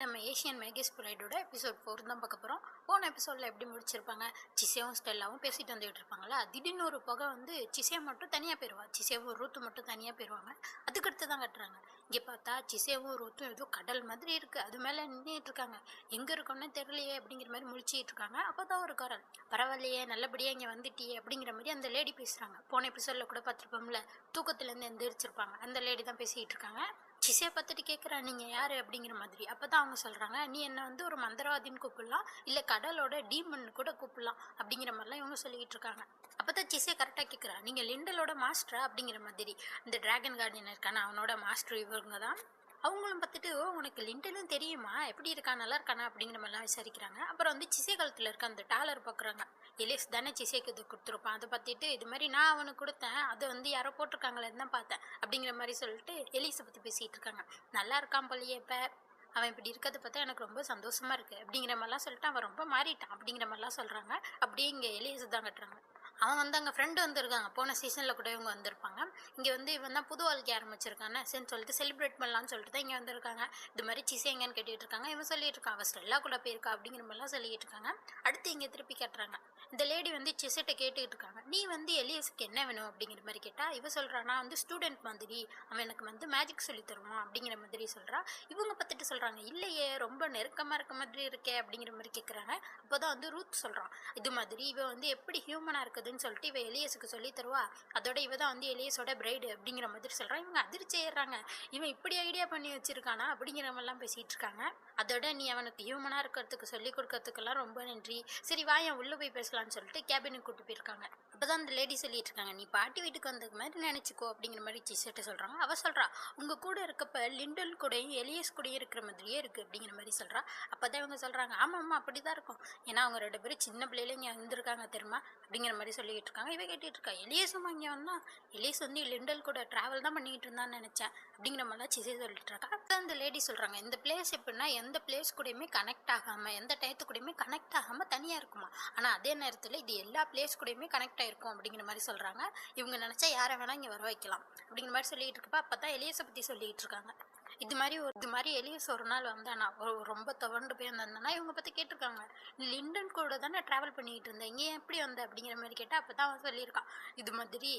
நம்ம Asian மேகேஸ் ப்ரைடோட episode 4 தான் பார்க்க போகிறோம். போன எபிசோடில் எப்படி முடிச்சிருப்பாங்க, சிசேவும் ஸ்டெல்லாவும் பேசிட்டு வந்துட்டு இருப்பாங்களா, திடீர்னு ஒரு புகை வந்து சிசே மட்டும் தனியாக போயிடுவா, சிசேவும் ரூத்து மட்டும் தனியாக போயிடுவாங்க. அதுக்கடுத்து தான் கட்டுறாங்க. இங்கே பார்த்தா சிசேவும் ரூத்தும் ஏதோ கடல் மாதிரி இருக்குது, அது மேலே நின்றுட்டு இருக்காங்க. எங்கே இருக்கோன்னு தெரியலையே அப்படிங்கிற மாதிரி முழிச்சிட்டு இருக்காங்க. அப்போ தான் ஒரு குரல், பரவாயில்லையே நல்லபடியாக இங்கே வந்துட்டியே அப்படிங்கிற மாதிரி அந்த லேடி பேசுகிறாங்க. போன எபிசோடில் கூட பார்த்துருப்போம்ல, தூக்கத்துலேருந்து எந்திரிச்சிருப்பாங்க, அந்த லேடி தான் பேசிகிட்டு இருக்காங்க. சிசையை பார்த்துட்டு கேட்குறா, நீங்கள் யார் அப்படிங்கிற மாதிரி. அப்போ தான் அவங்க சொல்கிறாங்க, நீ என்னை வந்து ஒரு மந்திரவாதின்னு கூப்பிடலாம், இல்லை கடலோட டீமன் கூட கூப்பிடலாம் அப்படிங்கிற மாதிரிலாம் இவங்க சொல்லிக்கிட்டு இருக்காங்க. அப்போ தான் சிசை கரெக்டாக கேட்குறா, நீங்கள் லிண்டலோட மாஸ்டரா அப்படிங்கிற மாதிரி. இந்த டிராகன் கார்டியன் இருக்கான அவனோட மாஸ்டர் இவங்க தான். அவங்களும் பார்த்துட்டு, ஓ உனக்கு லிண்டலும் தெரியுமா, எப்படி இருக்கா நல்லா இருக்கானா அப்படிங்கிற மாதிரிலாம் விசாரிக்கிறாங்க. அப்புறம் வந்து சிசை காலத்தில் இருக்க அந்த டாலர் பார்க்குறாங்க. எலிஸ் தானே சிசைக்கு இது கொடுத்துருப்பான், அதை பார்த்துட்டு இது மாதிரி நான் அவனுக்கு கொடுத்தேன், அதை வந்து யாரோ போட்டிருக்காங்களேன்னு தான் பார்த்தேன் அப்படிங்கிற மாதிரி சொல்லிட்டு எலிஸை பற்றி பேசிகிட்டு இருக்காங்க. நல்லா இருக்கான் போலியே இப்போ, அவன் இப்படி இருக்கிறத பார்த்தா எனக்கு ரொம்ப சந்தோஷமா இருக்குது அப்படிங்கிற மாதிரிலாம் சொல்லிட்டு அவன் ரொம்ப மாறிட்டான் அப்படிங்கிற மாதிரிலாம் சொல்கிறாங்க. அப்படியே இங்கே எலியஸ் தான் கட்டுறாங்க. அவன் வந்து அங்கே ஃப்ரெண்டு வந்திருக்காங்க, போன சீசனில் கூட இவங்க வந்திருப்பாங்க. இங்கே வந்து இவன் தான் புது வாழ்க்கை ஆரம்பிச்சிருக்கானே சரின்னு சொல்லிட்டு செலிப்ரேட் பண்ணலான்னு சொல்லிட்டு தான் இங்கே வந்திருக்காங்க. இது மாதிரி சிசை எங்கன்னு கேட்டுட்டு இருக்காங்க. இவன் சொல்லிட்டு இருக்கான், அவள் ஸ்டெல்லா கூட போயிருக்கா அப்படிங்கிற மாதிரிலாம் சொல்லிட்டு இருக்காங்க. அடுத்து இங்கே திருப்பி கட்டுறாங்க. இந்த லேடி வந்து சிசைட்ட கேட்டுக்கிட்டு இருக்காங்க, நீ வந்து எலியஸுக்கு என்ன வேணும் அப்படிங்கிற மாதிரி கேட்டால் இவன் சொல்கிறான், நான் வந்து ஸ்டூடெண்ட் மாதிரி, அவன் எனக்கு வந்து மேஜிக் சொல்லி தருவான் அப்படிங்கிற மாதிரி சொல்கிறா. இவங்க பார்த்துட்டு சொல்கிறாங்க, இல்லையே ரொம்ப நெருக்கமாக இருக்க மாதிரி இருக்கே அப்படிங்கிற மாதிரி கேட்குறாங்க. அப்போ தான் வந்து ரூத் சொல்கிறான், இது மாதிரி இவன் வந்து எப்படி ஹியூமனாக இருக்குதுன்னு சொல்லிட்டு இவ எலியஸுக்கு சொல்லி தருவா, அதோட இவ தான் வந்து எலியஸோட பிரைடு அப்படிங்கிற மாதிரி சொல்கிறான். இவங்க அதிர்ச்சி ஏறுறாங்க, இவன் இப்படி ஐடியா பண்ணி வச்சிருக்கானா அப்படிங்கிற மாதிரிலாம் பேசிகிட்டு இருக்காங்க. அதோட நீ அவனுக்கு ஹியூமனாக இருக்கிறதுக்கு சொல்லி கொடுக்கறதுக்கெல்லாம் ரொம்ப நன்றி, சரி வா என் உள்ளே போய் பேசலாம்னு சொல்லிட்டு கேபினுக்கு கூட்டு போயிருக்காங்க. அப்போதான் அந்த லேடி சொல்லிட்டு இருக்காங்க, நீ பாட்டி வீட்டுக்கு வந்த மாதிரி நினச்சிக்கோ அப்படிங்கிற மாதிரி சிசைட்ட சொல்கிறாங்க. அவள் சொல்கிறா, உங்கள் கூட இருக்கப்ப லிண்டல் கூடயும் எலியஸ் கூடயும் இருக்கிற மாதிரியே இருக்குது அப்படிங்கிற மாதிரி சொல்கிறா. அப்போ தான் இவங்க சொல்கிறாங்க, ஆமாம் ஆமாம் அப்படி தான் இருக்கும், ஏன்னா அவங்க 2 பேரும் சின்ன பிள்ளையில இங்கே வந்திருக்காங்க தெரியுமா அப்படிங்கிற மாதிரி சொல்லிக்கிட்டு இருக்காங்க. இவ கேட்டுட்டு இருக்கா, எலியஸும் இங்கே வந்தான், எலியஸ் வந்து லிண்டல் கூட ட்ராவல் தான் பண்ணிக்கிட்டு இருந்தான்னு நினச்சேன் அப்படிங்கிற மாதிரிலாம் சிசை சொல்லிட்டு இருக்கா. அப்போ அந்த லேடி சொல்கிறாங்க, இந்த பிளேஸ் எப்படின்னா எந்த பிளேஸ் கூடயுமே கனெக்ட் ஆகாமல், எந்த டயத்து கூடயுமே கனெக்ட் ஆகாமல் தனியாக இருக்குமா, ஆனால் அதே நேரத்தில் இது எல்லா பிளேஸ் கூடயுமே கனெக்ட் ஆகிருக்கும் அப்படிங்கிற மாதிரி சொல்கிறாங்க. இவங்க நினச்சா யாரை வேணால் இங்கே வர வைக்கலாம் அப்படிங்கிற மாதிரி சொல்லிகிட்டு இருக்கப்ப அப்போ தான் எலியஸை பற்றி சொல்லிகிட்டு இருக்காங்க. இது மாதிரி எலியஸ் ஒரு நாள் வந்தானா, ரொம்ப துவண்டு போய் வந்தானா, இவங்க பற்றி கேட்டிருக்காங்க, லிண்டன் கூட தானே ட்ராவல் பண்ணிக்கிட்டு இருந்தேன், இங்கே எப்படி வந்த அப்படிங்கிற மாதிரி கேட்டால் அப்போ தான் அவன் சொல்லியிருக்கான், இது மாதிரி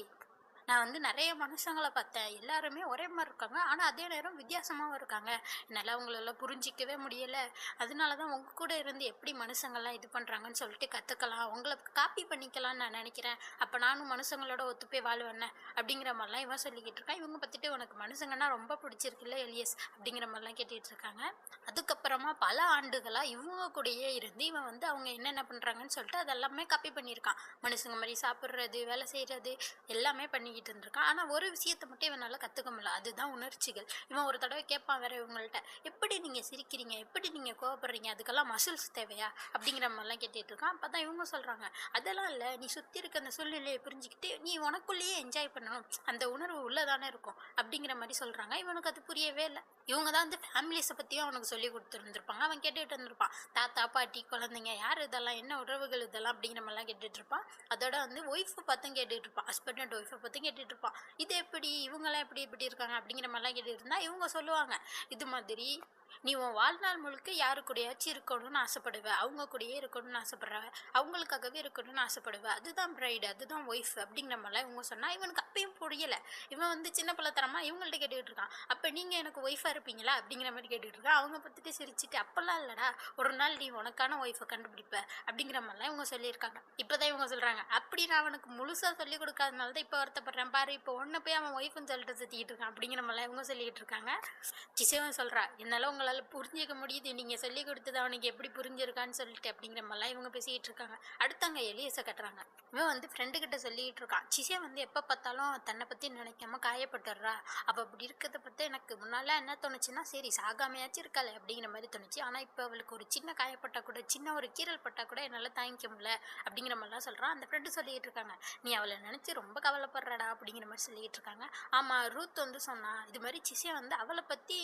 நான் வந்து நிறைய மனுஷங்களை பார்த்தேன், எல்லாருமே ஒரே மாதிரி இருக்காங்க, ஆனால் அதே நேரம் வித்தியாசமாகவும் இருக்காங்க, என்னால் அவங்களெல்லாம் புரிஞ்சிக்கவே முடியலை, அதனால தான் உங்கள் கூட இருந்து எப்படி மனுஷங்கள்லாம் இது பண்ணுறாங்கன்னு சொல்லிட்டு கற்றுக்கலாம், உங்களை காப்பி பண்ணிக்கலாம்னு நான் நினைக்கிறேன், அப்போ நானும் மனுஷங்களோட ஒத்துப்போய் வாழ்வேன் அப்படிங்கிற மாதிரிலாம் இவன் சொல்லிக்கிட்டு இருக்கான். இவங்க பார்த்துட்டு உனக்கு மனுஷங்கன்னா ரொம்ப பிடிச்சிருக்குல்ல எலியஸ் அப்படிங்கிற மாதிரிலாம் கேட்டுட்டு இருக்காங்க. அதுக்கப்புறமா பல ஆண்டுகளாக இவங்க கூடயே இருந்து இவன் வந்து அவங்க என்னென்ன பண்ணுறாங்கன்னு சொல்லிட்டு அதெல்லாமே காப்பி பண்ணியிருக்கான். மனுஷங்க மாதிரி சாப்பிட்றது, வேலை செய்கிறது எல்லாமே பண்ணிக்கிட்டு இருந்திருக்கான். ஆனால் ஒரு விஷயத்தை மட்டும் இவனால் கற்றுக்க முடியல, அதுதான் உணர்ச்சிகள். இவன் ஒரு தடவை கேட்பான் வேற இவங்கள்ட்ட, எப்படி நீங்கள் சிரிக்கிறீங்க, எப்படி நீங்கள் கோவப்படுறீங்க, அதுக்கெல்லாம் மசில்ஸ் தேவையா அப்படிங்கிற மாதிரிலாம் கேட்டுட்டு இருக்கான். அப்போ தான் இவங்க சொல்கிறாங்க, அதெல்லாம் இல்லை, நீ சுற்றி இருக்க அந்த சூழ்நிலையை புரிஞ்சுக்கிட்டு நீ உனக்குள்ளேயே என்ஜாய் பண்ணணும், அந்த உணர்வு உள்ளதானே இருக்கும் அப்படிங்கிற மாதிரி சொல்கிறாங்க. இவனுக்கு அது புரியவே இல்லை. இவங்க தான் வந்து ஃபேமிலிஸை பற்றியும் அவனுக்கு சொல்லி கொடுத்துருந்துருப்பாங்க. அவன் கேட்டுகிட்டு இருந்திருப்பான், தாத்தா பாட்டி குழந்தைங்க யார் இதெல்லாம், என்ன உறவுகள் இதெல்லாம் அப்படிங்கிற மாதிரிலாம் கேட்டுட்டு இருப்பான். அதோட வந்து ஒய்ஃபை பார்த்தும் கேட்டுட்டு இருப்பான், ஹஸ்பண்ட் அண்ட் ஒய்ஃபை பார்த்தும் கேட்டுட்டு இருப்பான், இது எப்படி இவங்கெல்லாம் எப்படி இருக்காங்க அப்படிங்கிற மாதிரிலாம் கேட்டுட்டு இருந்தா இவங்க சொல்லுவாங்க, இது மாதிரி நீ உன் வாழ்நாள் முழுக்க யாரு கூடயாச்சும் இருக்கணும்னு ஆசைப்படுவ, அவங்க கூடயே இருக்கணும்னு ஆசைப்படுறவ, அவங்களுக்காகவே இருக்கணும்னு ஆசைப்படுவ, அதுதான் பிரைடு, அதுதான் ஒய்ஃப் அப்படிங்கிற மாதிரிலாம் இவங்க சொன்னால் இவனுக்கு அப்பயும் புரியலை. இவன் வந்து சின்ன பிள்ளைத்தனமாக இவங்கள்ட்ட கேட்டுக்கிட்டு இருக்கான், அப்போ நீங்கள் எனக்கு ஒய்ஃபாக இருப்பீங்களா அப்படிங்கிற மாதிரி கேட்டுக்கிட்டு இருக்கான். அவங்க பார்த்துட்டு சிரிச்சுட்டு, அப்போல்லாம் இல்லைடா, ஒரு நாள் நீ உனக்கான ஒய்ஃபை கண்டுபிடிப்ப அப்படிங்கிற மாதிரிலாம் இவங்க சொல்லியிருக்காங்க. இப்போ தான் இவங்க சொல்கிறாங்க, அப்படி நான் அவனுக்கு முழுசாக சொல்லிக் கொடுக்காதனால தான் இப்போ வருத்தப்படுறேன் பாரு, இப்போ ஒன்று போய் அவன் ஒய்ஃப்னு சொல்லிட்டு சுற்றிக்கிட்டு இருக்கான் அப்படிங்கிற மாதிரிலாம் இவங்க சொல்லிக்கிட்டு இருக்காங்க. சிசேவன் சொல்கிறா, என்னால் உங்களால் புரிஞ்சிக்க முடியுது, நீங்கள் சொல்லி கொடுத்தது அவனுக்கு எப்படி புரிஞ்சிருக்கான்னு சொல்லிட்டு அப்படிங்கிற மாதிரிலாம் இவங்க பேசிக்கிட்டு இருக்காங்க. அடுத்தங்க எலியஸை கட்டுறாங்க. இவன் வந்து ஃப்ரெண்டுக்கிட்ட சொல்லிக்கிட்டு இருக்கான், சிசே வந்து எப்போ பார்த்தாலும் தன்னை பற்றி நினைக்காம காயப்பட்டுடுறா, அப்போ அப்படி இருக்கிறத பற்றி எனக்கு முன்னால் என்ன தோணுச்சுன்னா, சரி சாகாமையாச்சும் இருக்காளே அப்படிங்கிற மாதிரி தோணுச்சு, ஆனால் இப்போ அவளுக்கு ஒரு சின்ன காயப்பட்டால் கூட, சின்ன ஒரு கீரல் பட்டால் கூட என்னால் தாங்கிக்க முடியல அப்படிங்கிற மாதிரிலாம் சொல்கிறான். அந்த ஃப்ரெண்டு சொல்லிக்கிட்டு இருக்காங்க, நீ அவளை நினச்சி ரொம்ப கவலைப்படுறடா அப்படிங்கிற மாதிரி சொல்லிக்கிட்டு இருக்காங்க. ஆமாம், ரூத் வந்து சொன்னா, இது மாதிரி சிசே வந்து அவளை பற்றி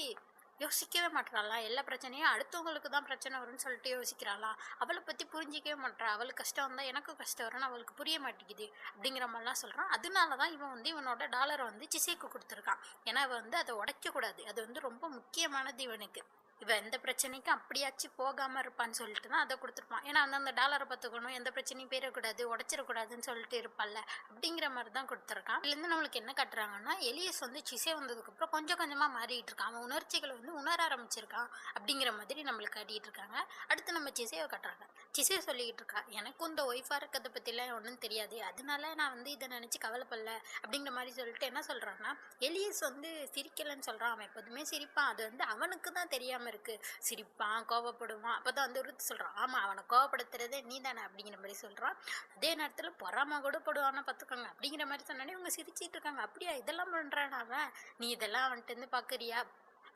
யோசிக்கவே மாட்டாளா, எல்லா பிரச்சனையும் அடுத்தவங்களுக்கு தான் பிரச்சனை வரும்னு சொல்லிட்டு யோசிக்கிறாளா, அவளை பற்றி புரிஞ்சிக்கவே மாட்டா, அவளுக்கு கஷ்டம் வந்தால் எனக்கும் கஷ்டம் வரும்னு அவளுக்கு புரிய மாட்டேங்குது அப்படிங்கிற மாதிரிலாம் சொல்கிறான். அதனால தான் இவன் வந்து இவனோட டாலரை வந்து சிசைக்கு கொடுத்துருக்கான், ஏன்னா இவன் வந்து அதை உடைக்கக்கூடாது, அது வந்து ரொம்ப முக்கியமானது இவனுக்கு. இவ எந்த பிரச்சனைக்கும் அப்படியாச்சும் போகாமல் இருப்பான்னு சொல்லிட்டு தான் அதை கொடுத்துருப்பான். ஏன்னா அந்த டாலரை பார்த்துக்கணும், எந்த பிரச்சனையும் போயிடக்கூடாது, உடச்சிடக்கூடாதுன்னு சொல்லிட்டு இருப்பாள்ல, அப்படிங்கிற மாதிரி தான் கொடுத்துருக்கான். இதுலேருந்து நம்மளுக்கு என்ன காட்டுறாங்கன்னா, எலியஸ் வந்து சிசே வந்ததுக்கப்புறம் கொஞ்சம் கொஞ்சமாக மாறிட்டு இருக்கான். அவன் உணர்ச்சிகளை வந்து உணர ஆரம்பிச்சிருக்கான் அப்படிங்கிற மாதிரி நம்மளுக்கு காட்டிகிட்டு இருக்காங்க. அடுத்து நம்ம சிசேவை காட்டுறாங்க. சிசே சொல்லிக்கிட்டு இருக்கா, எனக்கும் இந்த ஒய்ஃபாக இருக்கிறத பற்றிலாம் ஒன்றும் தெரியாது, அதனால நான் வந்து இதை நினச்சி கவலைப்படல அப்படிங்கிற மாதிரி சொல்லிட்டு என்ன சொல்கிறான்னா, எலியஸ் வந்து சிரிக்கலைன்னு சொல்கிறான். அவன் எப்போதுமே சிரிப்பான், அது வந்து அவனுக்கு தான் தெரியாமல் இருக்கு, சிரிப்பான், கோவப்படுவான். அப்பதான் வந்து ருத்து சொல்றான், ஆமா அவனை கோவப்படுத்துறதே நீ தானே அப்படிங்கிற மாதிரி சொல்றான். அதே நேரத்துல பொறாம கூட படுவானா பார்த்துக்கோங்க அப்படிங்கிற மாதிரி சொன்னானே இவங்க சிரிச்சிட்டு இருக்காங்க. அப்படியா இதெல்லாம் பண்றான் அவன், நீ இதெல்லாம் அவன்கிட்ட இருந்து பாக்குறியா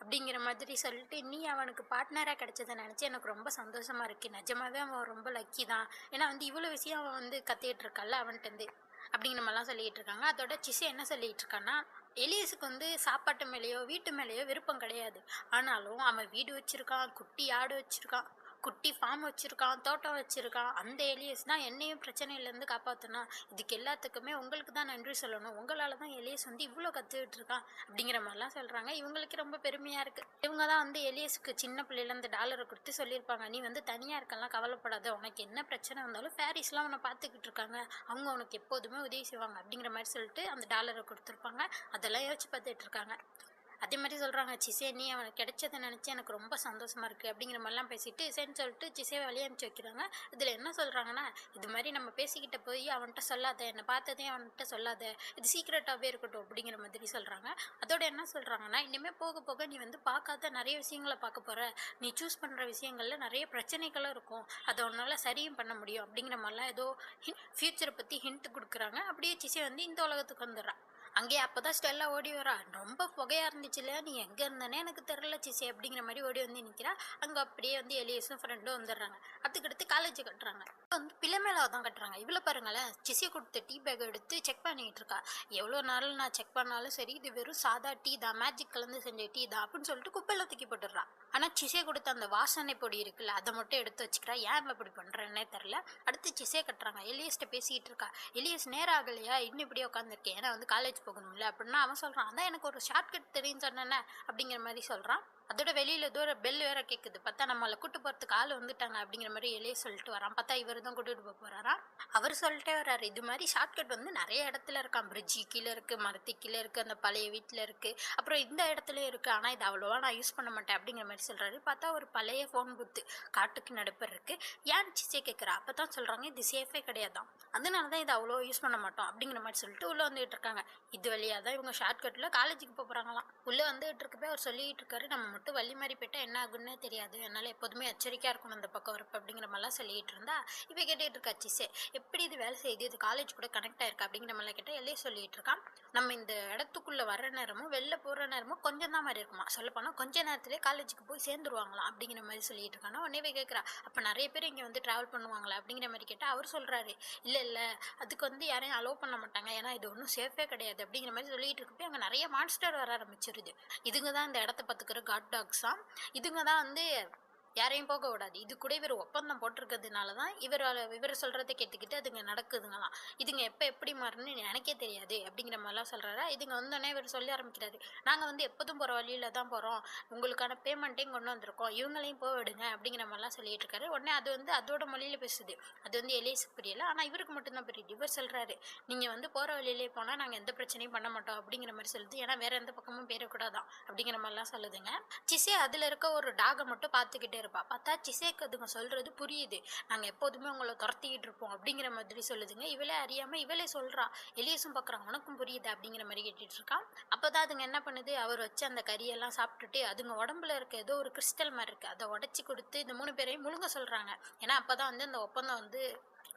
அப்படிங்கிற மாதிரி சொல்லிட்டு, நீ அவனுக்கு பார்ட்னராக கிடைச்சதை நினச்சி எனக்கு ரொம்ப சந்தோஷமா இருக்கு, நிஜமாவே அவன் ரொம்ப லக்கி தான், ஏன்னா வந்து இவ்வளோ விஷயம் அவன் வந்து கத்திட்டு இருக்கான்ல அவன்கிட்டருந்து அப்படிங்கிற மாதிரிலாம் சொல்லிட்டு இருக்காங்க. அதோட சிசு என்ன சொல்லிட்டு இருக்கான்னா, எலியஸுக்கு வந்து சாப்பாட்டு மேலேயோ வீட்டு மேலேயோ விருப்பம் கிடையாது, ஆனாலும் அவன் வீடு வச்சிருக்கான், குட்டி ஆடு வச்சிருக்கான், குட்டி ஃபார்ம் வச்சிருக்கான், தோட்டம் வச்சிருக்கான். அந்த எலியஸ் தான் என்னையும் பிரச்சனையிலேருந்து காப்பாற்றினா, இதுக்கு எல்லாத்துக்குமே உங்களுக்கு தான் நன்றி சொல்லணும், உங்களால் தான் எலியஸ் வந்து இவ்வளோ கற்றுக்கிட்டு இருக்கான் அப்படிங்கிற மாதிரிலாம் சொல்கிறாங்க. இவங்களுக்கு ரொம்ப பெருமையாக இருக்குது. இவங்க தான் வந்து எலியஸுக்கு சின்ன பிள்ளையில இந்த டாலரை கொடுத்து சொல்லியிருப்பாங்க, நீ வந்து தனியாக இருக்கலாம், கவலைப்படாத, உனக்கு என்ன பிரச்சனை வந்தாலும் ஃபேரிஸ்லாம் உன்னை பார்த்துக்கிட்டு இருக்காங்க, அவங்க உனக்கு எப்போதுமே உதவி செய்வாங்க அப்படிங்கிற மாதிரி சொல்லிட்டு அந்த டாலரை கொடுத்துருப்பாங்க. அதெல்லாம் யோசிச்சு பார்த்துட்டு இருக்காங்க. அதே மாதிரி சொல்கிறாங்க, சிசே நீ அவனுக்கு கிடைச்சதை நினச்சி எனக்கு ரொம்ப சந்தோஷமாக இருக்குது அப்படிங்கிற மாதிரிலாம் பேசிட்டு சரின்னு சொல்லிட்டு சிசேவை வழியை அனுப்பிச்சி வைக்கிறாங்க. இதில் என்ன சொல்கிறாங்கன்னா, இது மாதிரி நம்ம பேசிக்கிட்ட போய் அவன்கிட்ட சொல்லாத, என்னை பார்த்ததே அவன்கிட்ட சொல்லாத, இது சீக்ரெட்டாகவே இருக்கட்டும் அப்படிங்கிற மாதிரி சொல்கிறாங்க. அதோட என்ன சொல்கிறாங்கன்னா, இனிமேல் போக போக நீ வந்து பார்க்காத நிறைய விஷயங்களை பார்க்க போகிற, நீ சூஸ் பண்ணுற விஷயங்களில் நிறைய பிரச்சனைகளும் இருக்கும், அதை உன்னால் சரியும் பண்ண முடியும் அப்படிங்கிற மாதிரிலாம் ஏதோ ஃப்யூச்சரை பற்றி ஹிண்ட் கொடுக்குறாங்க. அப்படியே சிசே வந்து இந்த உலகத்துக்கு வந்துடுறான். அங்கேயே அப்போதான் ஸ்டெல்லா ஓடி வரா, ரொம்ப புகையா இருந்துச்சு இல்லையா, நீ எங்கே இருந்தனே எனக்கு தெரில சிசி அப்படிங்கிற மாதிரி ஓடி வந்து நிற்கிறா. அங்கே அப்படியே வந்து எலியஸும் ஃப்ரெண்டும் வந்துடுறாங்க. அதுக்கடுத்து காலேஜ் கட்டுறாங்க. வந்து பிள்ளை மேலே தான் கட்டுறாங்க. இவ்வளோ பாருங்களேன், சிசியை கொடுத்த டீ பேக் எடுத்து செக் பண்ணிட்டு இருக்கா. எவ்வளோ நாள் நான் செக் பண்ணாலும் சரி, இது வெறும் சாதா டீ தான், மேஜிக் கலந்து செஞ்ச டீ தான் அப்படின்னு சொல்லிட்டு குப்பையில தூக்கி போட்டுடுறா. ஆனால் சிசியை கொடுத்த அந்த வாசனை பொடி இருக்குல்ல, அதை மட்டும் எடுத்து வச்சுக்கிறா. ஏன் இப்படி பண்ணுறேன்னே தெரில. அடுத்து சிசியை கட்டுறாங்க. எலியஸ்ட்ட பேசிக்கிட்டு இருக்கா. எலியஸ் நேரம் ஆகலையா, இன்னும் இப்படியே உட்காந்துருக்கேன், ஏன்னா வந்து காலேஜ் போகணும்ல அப்படின்னா அவன் சொல்கிறான், அதான் எனக்கு ஒரு ஷார்ட்கட் தெரியும் சொன்னேன்னே அப்படிங்கிற மாதிரி சொல்கிறான். அதோட வெளியில் ஏதோ ஒரு பெல் வேற கேட்குது. பார்த்தா நம்மளை கூட்டு போகிறதுக்கு ஆள் வந்துட்டாங்க அப்படிங்கிற மாதிரி எலியே சொல்லிட்டு வரான். பார்த்தா இவர் தான் கூட்டிகிட்டு போக போகிறாரா. அவர் சொல்லிட்டே வர்றாரு, இது மாதிரி ஷார்ட்கட் வந்து நிறைய இடத்துல இருக்கான், பிரிட்ஜி கீழே இருக்குது, மரத்து கீழே இருக்குது, அந்த பழைய வீட்டில் இருக்குது, அப்புறம் இந்த இடத்துலையும் இருக்குது, ஆனால் இது அவ்வளோவா நான் யூஸ் பண்ண மாட்டேன் அப்படிங்கிற மாதிரி சொல்கிறாரு. பார்த்தா ஒரு பழைய ஃபோன் புத்து காட்டுக்கு நடுப்பர் இருக்குது. ஏன் சிச்சே கேட்குறா. அப்போ தான் சொல்கிறாங்க, இது சேஃபே கிடையாதான், அதனால தான் இது அவ்வளோ யூஸ் பண்ண மாட்டோம் அப்படிங்கிற மாதிரி சொல்லிட்டு உள்ளே வந்துகிட்டு இருக்காங்க. இது வழியாக தான் இவங்க ஷார்ட்கட்டில் காலேஜுக்கு போகிறாங்களாம். உள்ளே வந்துகிட்டு இருக்கப்போ அவர் சொல்லிகிட்டு இருக்காரு, நம்ம மட்டும் வழி மாதிரி போயிட்டால் என்ன ஆகுன்னே தெரியாது, அதனால் எப்போதுமே எச்சரிக்கையாக இருக்கணும் அந்த பக்கம் வரப்போ அப்படிங்கிற மாதிரிலாம் சொல்லிகிட்டு இருந்தா. இப்போ கேட்டுகிட்டு இருக்கா சிசே, எப்படி இது வேலை செய்யுது, இது காலேஜ் கூட கனெக்ட் ஆயிருக்கா அப்படிங்கிற மாதிரிலாம் கேட்டால் எல்லையே சொல்லிகிட்டு இருக்கான். நம்ம இந்த இடத்துக்குள்ளே வர நேரமும் வெளில போகிற நேரமும் கொஞ்சம் தான் மாதிரி இருக்குமா, சொல்லப்போனால் கொஞ்ச நேரத்துலேயே காலேஜுக்கு போய் சேர்ந்துருவாங்களாம் அப்படிங்கிற மாதிரி சொல்லிட்டு இருக்காங்க. உடனே கேட்குறா, அப்போ நிறைய பேர் இங்கே வந்து ட்ராவல் பண்ணுவாங்களா அப்படிங்கிற மாதிரி கேட்டால் அவர் சொல்கிறாரு, இல்லை அதுக்கு வந்து யாரையும் அலோவ் பண்ண மாட்டாங்க, ஏன்னா இது ஒன்றும் சேஃபே கிடையாது அப்படிங்கிற மாதிரி சொல்லிட்டு இருக்கப்போ அங்கே நிறைய மான்ஸ்டர் வர ஆரம்பிச்சிருது. இதுங்க தான் இந்த இடத்த பார்த்துக்கிற காட் டாக்ஸாம். இதுங்க தான் வந்து யாரையும் போக விடாது. இது கூட இவர் ஒப்பந்தம் போட்டிருக்கிறதுனால தான் இவர் சொல்கிறத கேட்டுக்கிட்டு அதுங்க நடக்குதுங்களாம். இதுங்க எப்போ எப்படி மாறுன்னு எனக்கே தெரியாது அப்படிங்கிற மாதிரிலாம் சொல்கிறாரா. இதுங்க வந்தோடனே இவர் சொல்லி ஆரம்பிக்கிறாரு, நாங்கள் வந்து எப்போதும் போகிற வழியில் தான் போகிறோம், உங்களுக்கான பேமெண்ட்டையும் கொண்டு வந்திருக்கோம், இவங்களையும் போக விடுங்க அப்படிங்கிற மாதிரிலாம் சொல்லிட்டு இருக்காரு. உடனே அது வந்து அதோட மொழியில் பேசுது. அது வந்து எலியஸுக்கு புரியல, ஆனால் இவருக்கு மட்டும்தான் புரியுது. இவர் சொல்கிறாரு, நீங்கள் வந்து போகிற வழியிலே போனால் நாங்கள் எந்த பிரச்சனையும் பண்ண மாட்டோம் அப்படிங்கிற மாதிரி சொல்லுது. ஏன்னா வேற எந்த பக்கமும் பேரக்கூடாதான் அப்படிங்கிற மாதிரிலாம் சொல்லுதுங்க. சிசே அதில் இருக்க ஒரு டாகை மட்டும் பார்த்துக்கிட்டே இருப்பா. பார்த்தா சிசேக்கு அதுங்க சொல்றது புரியுது, நாங்க எப்போதுமே உங்களை துரத்திக்கிட்டு இருப்போம் அப்படிங்கிற மாதிரி சொல்லுதுங்க. இவளே அறியாம இவளே சொல்றா, எலியஸும் பார்க்குறான், உனக்கும் புரியுது அப்படிங்கிற மாதிரி கேட்டுட்டு இருக்கான். அப்போதான் அதுங்க என்ன பண்ணுது, அவர் வச்சு அந்த கறியெல்லாம் சாப்பிட்டுட்டு அதுங்க உடம்புல இருக்க ஏதோ ஒரு கிறிஸ்டல் மாதிரி இருக்கு, அதை உடச்சி கொடுத்து இந்த 3 பேரையும் முழுங்க சொல்றாங்க. ஏன்னா அப்பதான் வந்து அந்த ஒப்பந்தம் வந்து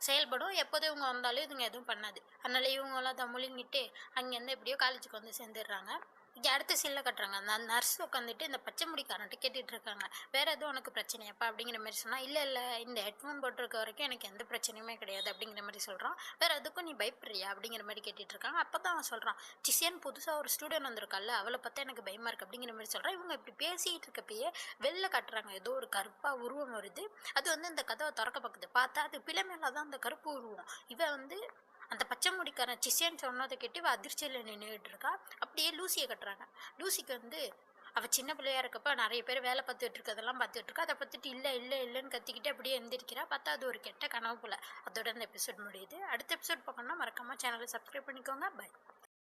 செயல்படும். எப்போதும் இவங்க வந்தாலும் இதுங்க எதுவும் பண்ணாது. அதனால இவங்கெல்லாம் அதை முழுங்கிட்டு அங்கேருந்து எப்படியோ காலேஜுக்கு வந்து சேர்ந்துடுறாங்க. இங்கே அடுத்த சீனில் கட்டுறாங்க, அந்த நர்ஸ் உட்காந்துட்டு இந்த பச்சை முடிக்காரன்ட்டு கேட்டுட்டு இருக்காங்க, வேற எதுவும் உனக்கு பிரச்சனையாப்பா அப்படிங்கிற மாதிரி சொன்னால், இல்லை இந்த ஹெட்ஃபோன் போட்டிருக்க வரைக்கும் எனக்கு எந்த பிரச்சனையுமே கிடையாது அப்படிங்கிற மாதிரி சொல்கிறான். வேற எதுக்கும் நீ பயப்படுறியா அப்படிங்கிற மாதிரி கேட்டுட்டு இருக்காங்க. அப்போ தான் அவன் சொல்கிறான், சிசியன் புதுசாக ஒரு ஸ்டூடெண்ட் வந்திருக்கால, அவளை பார்த்தா எனக்கு பயமா இருக்கு அப்படிங்கிற மாதிரி சொல்கிறான். இவங்க இப்படி பேசிகிட்டு இருக்கப்பயே வெளில கட்டுறாங்க, ஏதோ ஒரு கருப்பாக உருவம் வருது. அது வந்து இந்த கதவை திறக்க பார்க்குது. பார்த்தா அது பிள்ளை மேலே தான் அந்த கருப்பு உருவம். இவன் வந்து அந்த பச்சை முடிக்காரன் சிசேன்னு சொன்னதை கேட்டு இவ அதிர்ச்சியில் நின்றுட்டு இருக்கா. அப்படியே லூசியை கட்டுறாங்க. லூசிக்கு வந்து அவள் சின்ன பிள்ளையா இருக்கப்ப நிறைய பேர் வேலை பார்த்துட்டு இருக்கதெல்லாம் பார்த்துட்டு இருக்கா. அதை பார்த்துட்டு இல்லைன்னு கத்திக்கிட்டு அப்படியே எந்திரிக்கிறா. பார்த்தா அது ஒரு கெட்ட கனவு போல. அதோட அந்த எபிசோட் முடியுது. அடுத்த எபிசோட் பார்க்கணும்னா மறக்காம சேனலை சப்ஸ்கிரைப் பண்ணிக்கோங்க. பை.